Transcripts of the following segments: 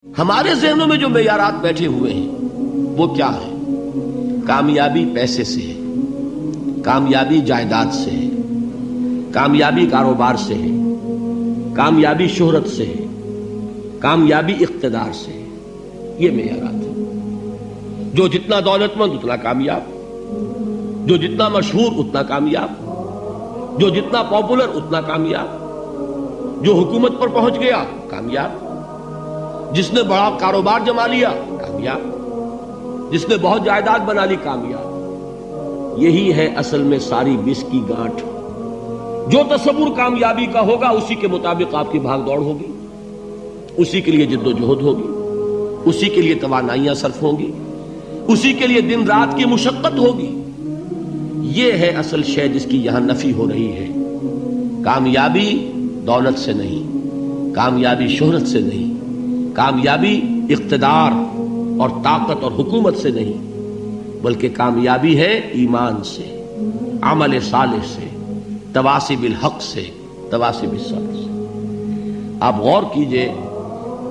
ہمارے ذہنوں میں جو معیارات بیٹھے ہوئے ہیں وہ کیا ہے؟ کامیابی پیسے سے ہے، کامیابی جائیداد سے ہے، کامیابی کاروبار سے ہے، کامیابی شہرت سے ہے، کامیابی اقتدار سے ہے. یہ معیارات ہیں. جو جتنا دولت مند اتنا کامیاب، جو جتنا مشہور اتنا کامیاب، جو جتنا پاپولر اتنا کامیاب، جو حکومت پر پہنچ گیا کامیاب، جس نے بڑا کاروبار جما لیا کامیاب، جس نے بہت جائیداد بنا لی کامیاب. یہی ہے اصل میں ساری بس کی گانٹھ. جو تصور کامیابی کا ہوگا اسی کے مطابق آپ کی بھاگ دوڑ ہوگی، اسی کے لیے جد و جہد ہوگی، اسی کے لیے توانائیاں صرف ہوں گی، اسی کے لیے دن رات کی مشقت ہوگی. یہ ہے اصل شے جس کی یہاں نفی ہو رہی ہے. کامیابی دولت سے نہیں، کامیابی شہرت سے نہیں، کامیابی اقتدار اور طاقت اور حکومت سے نہیں، بلکہ کامیابی ہے ایمان سے، عمل صالح سے، تواصی بالحق سے، تواصی بالصبر سے. آپ غور کیجئے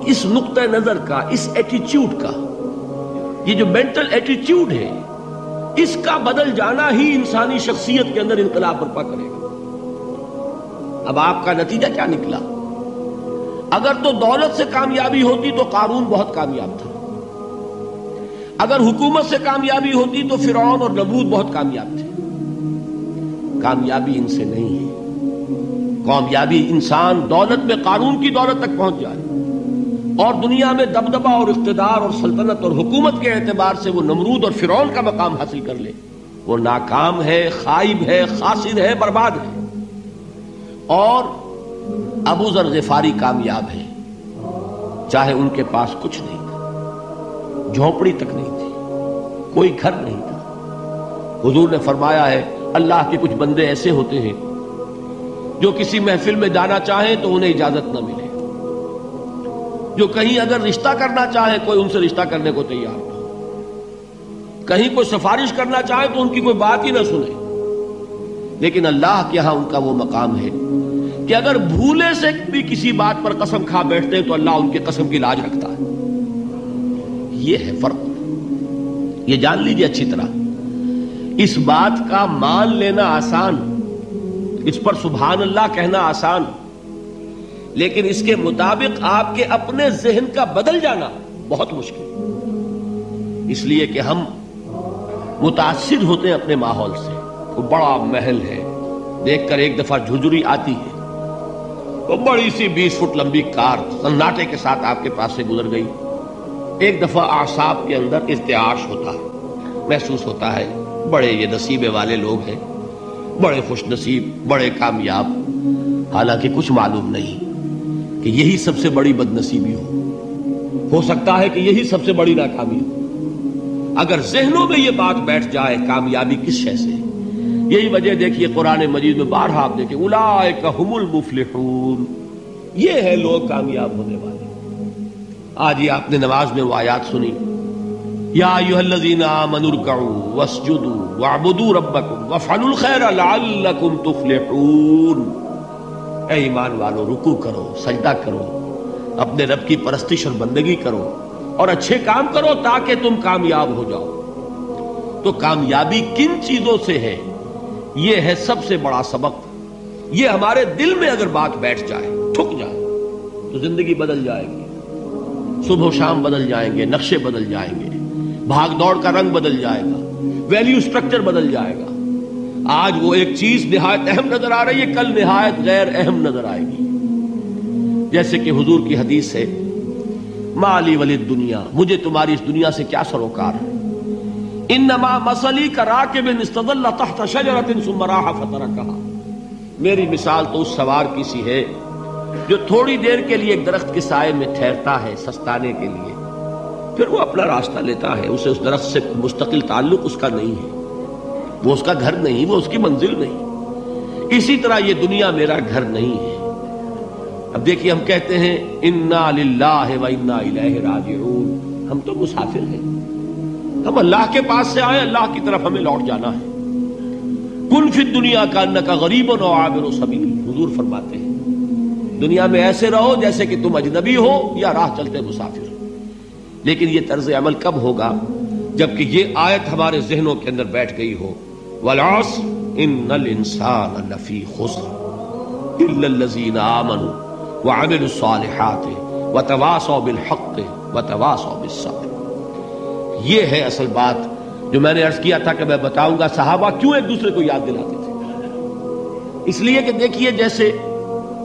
اس نقطہ نظر کا، اس ایٹیچیوڈ کا، یہ جو مینٹل ایٹیچیوڈ ہے اس کا بدل جانا ہی انسانی شخصیت کے اندر انقلاب برپا کرے گا. اب آپ کا نتیجہ کیا نکلا؟ اگر تو دولت سے کامیابی ہوتی تو قارون بہت کامیاب تھا، اگر حکومت سے کامیابی ہوتی تو فرعون اور نمرود بہت کامیاب تھے. کامیابی ان سے نہیں ہے. کامیابی انسان دولت میں قارون کی دولت تک پہنچ جائے اور دنیا میں دبدبہ اور اقتدار اور سلطنت اور حکومت کے اعتبار سے وہ نمرود اور فرعون کا مقام حاصل کر لے، وہ ناکام ہے، خائب ہے، خاسر ہے، برباد ہے. اور ابو ذر غفاری کامیاب ہے، چاہے ان کے پاس کچھ نہیں تھا، جھونپڑی تک نہیں تھی، کوئی گھر نہیں تھا. حضور نے فرمایا ہے اللہ کے کچھ بندے ایسے ہوتے ہیں جو کسی محفل میں جانا چاہیں تو انہیں اجازت نہ ملے، جو کہیں اگر رشتہ کرنا چاہے کوئی ان سے رشتہ کرنے کو تیار نہ ہو، کہیں کوئی سفارش کرنا چاہے تو ان کی کوئی بات ہی نہ سنے. لیکن اللہ کے ہاں ان کا وہ مقام ہے کہ اگر بھولے سے بھی کسی بات پر قسم کھا بیٹھتے ہیں تو اللہ ان کی قسم کی لاج رکھتا ہے. یہ ہے فرق. یہ جان لیجیے اچھی طرح. اس بات کا مان لینا آسان، اس پر سبحان اللہ کہنا آسان، لیکن اس کے مطابق آپ کے اپنے ذہن کا بدل جانا بہت مشکل. اس لیے کہ ہم متاثر ہوتے ہیں اپنے ماحول سے. وہ بڑا محل ہے، دیکھ کر ایک دفعہ جھجری آتی ہے، وہ بڑی سی 20 فٹ لمبی کار سناٹے کے ساتھ آپ کے پاس سے گزر گئی. ایک دفعہ اعصاب کے اندر ارتعاش ہوتا ہے، محسوس ہوتا ہے بڑے یہ نصیبے والے لوگ ہیں، بڑے خوش نصیب، بڑے کامیاب. حالانکہ کچھ معلوم نہیں کہ یہی سب سے بڑی بد نصیبی ہو سکتا ہے کہ یہی سب سے بڑی ناکامی ہو. اگر ذہنوں میں یہ بات بیٹھ جائے کامیابی کس شے سے. یہی وجہ دیکھیے قرآن مجید میں بارہا آپ دیکھیں اولئک هم المفلحون، یہ ہے لوگ کامیاب ہونے والے. آج یہ آپ نے نماز میں وہ آیات سنی، یا ایھا الذین آمنوا ارکعوا واسجدوا واعبدوا ربکم وافعلوا الخیر لعلکم تفلحون. اے ایمان والو، رکوع کرو، سجدہ کرو، اپنے رب کی پرستش اور بندگی کرو اور اچھے کام کرو تاکہ تم کامیاب ہو جاؤ. تو کامیابی کن چیزوں سے ہے؟ یہ ہے سب سے بڑا سبق. یہ ہمارے دل میں اگر بات بیٹھ جائے، ٹھک جائے، تو زندگی بدل جائے گی. صبح و شام بدل جائیں گے، نقشے بدل جائیں گے، بھاگ دوڑ کا رنگ بدل جائے گا، ویلیو سٹرکچر بدل جائے گا. آج وہ ایک چیز نہایت اہم نظر آ رہی ہے، کل نہایت غیر اہم نظر آئے گی. جیسے کہ حضور کی حدیث ہے مالی ولی الدنیا، مجھے تمہاری اس دنیا سے کیا سروکار ہے. انما مثلی کراکب استظل تحت شجرۃ ثم راح فترکها، میری مثال تو اس سوار کی سی ہے جو تھوڑی دیر کے لیے ایک درخت کے سائے میں ٹھہرتا ہے سستانے کے لیے، پھر وہ اپنا راستہ لیتا ہے. اسے اس درخت سے مستقل تعلق اس کا نہیں ہے، وہ اس کا گھر نہیں، وہ اس کی منزل نہیں. اسی طرح یہ دنیا میرا گھر نہیں ہے. اب دیکھیے ہم کہتے ہیں انا للہ و انا الیہ راجعون، ہم تو مسافر ہیں، ہم اللہ کے پاس سے آئے، اللہ کی طرف ہمیں لوٹ جانا ہے. کن فی الدنیا کانک غریب و عابر سبیل، حضور فرماتے ہیں دنیا میں ایسے رہو جیسے کہ تم اجنبی ہو یا راہ چلتے مسافر ہو. لیکن یہ طرز عمل کب ہوگا؟ جبکہ یہ آیت ہمارے ذہنوں کے اندر بیٹھ گئی ہو. والعصر ان الانسان لفی خسر الا الذین آمنوا وعملوا الصالحات وتواصوا بالحق وتواصوا بالصبر. یہ ہے اصل بات جو میں نے عرض کیا تھا کہ میں بتاؤں گا صحابہ کیوں ایک دوسرے کو یاد دلاتے تھے. اس لیے کہ دیکھیے جیسے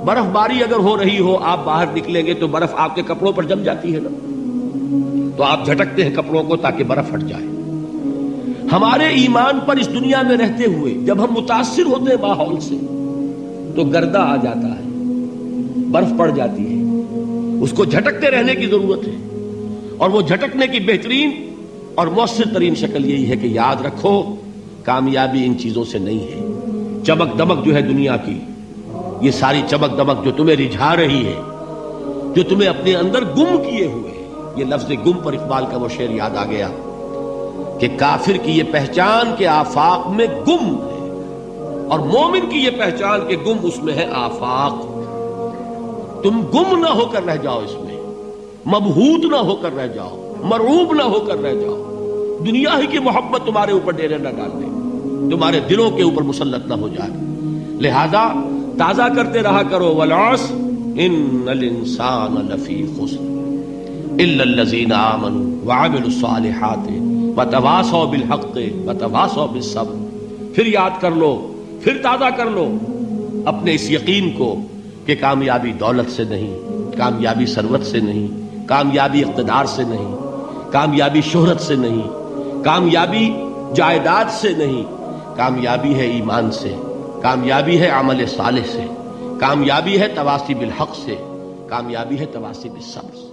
برف باری اگر ہو رہی ہو، آپ باہر نکلیں گے تو برف آپ کے کپڑوں پر جم جاتی ہے نا، تو آپ جھٹکتے ہیں کپڑوں کو تاکہ برف ہٹ جائے. ہمارے ایمان پر اس دنیا میں رہتے ہوئے جب ہم متاثر ہوتے ہیں ماحول سے تو گردہ آ جاتا ہے، برف پڑ جاتی ہے. اس کو جھٹکتے رہنے کی ضرورت ہے، اور وہ جھٹکنے کی بہترین اور مؤثر ترین شکل یہی ہے کہ یاد رکھو کامیابی ان چیزوں سے نہیں ہے. چمک دمک جو ہے دنیا کی، یہ ساری چمک دمک جو تمہیں رجھا رہی ہے، جو تمہیں اپنے اندر گم کیے ہوئے ہے. یہ لفظ گم پر اقبال کا وہ شعر یاد آ گیا کہ کافر کی یہ پہچان کے آفاق میں گم ہے، اور مومن کی یہ پہچان کے گم اس میں ہے آفاق. تم گم نہ ہو کر رہ جاؤ، اس میں مبہوت نہ ہو کر رہ جاؤ، مرعوب نہ ہو کر رہ جاؤ. دنیا ہی کی محبت تمہارے اوپر ڈیرے نہ ڈال دے، تمہارے دلوں کے اوپر مسلط نہ ہو جائے. لہذا تازہ کرتے رہا کرو والعصر ان الانسان لفی خسر الا الذین آمنوا وعملوا الصالحات وتواصوا بالحق وتواصوا بالصبر. پھر یاد کر لو، پھر تازہ کر لو اپنے اس یقین کو کہ کامیابی دولت سے نہیں، کامیابی ثروت سے نہیں، کامیابی اقتدار سے نہیں، کامیابی شہرت سے نہیں، کامیابی جائیداد سے نہیں. کامیابی ہے ایمان سے، کامیابی ہے عمل صالح سے، کامیابی ہے تواصی بالحق سے، کامیابی ہے تواصی بالصبر سے.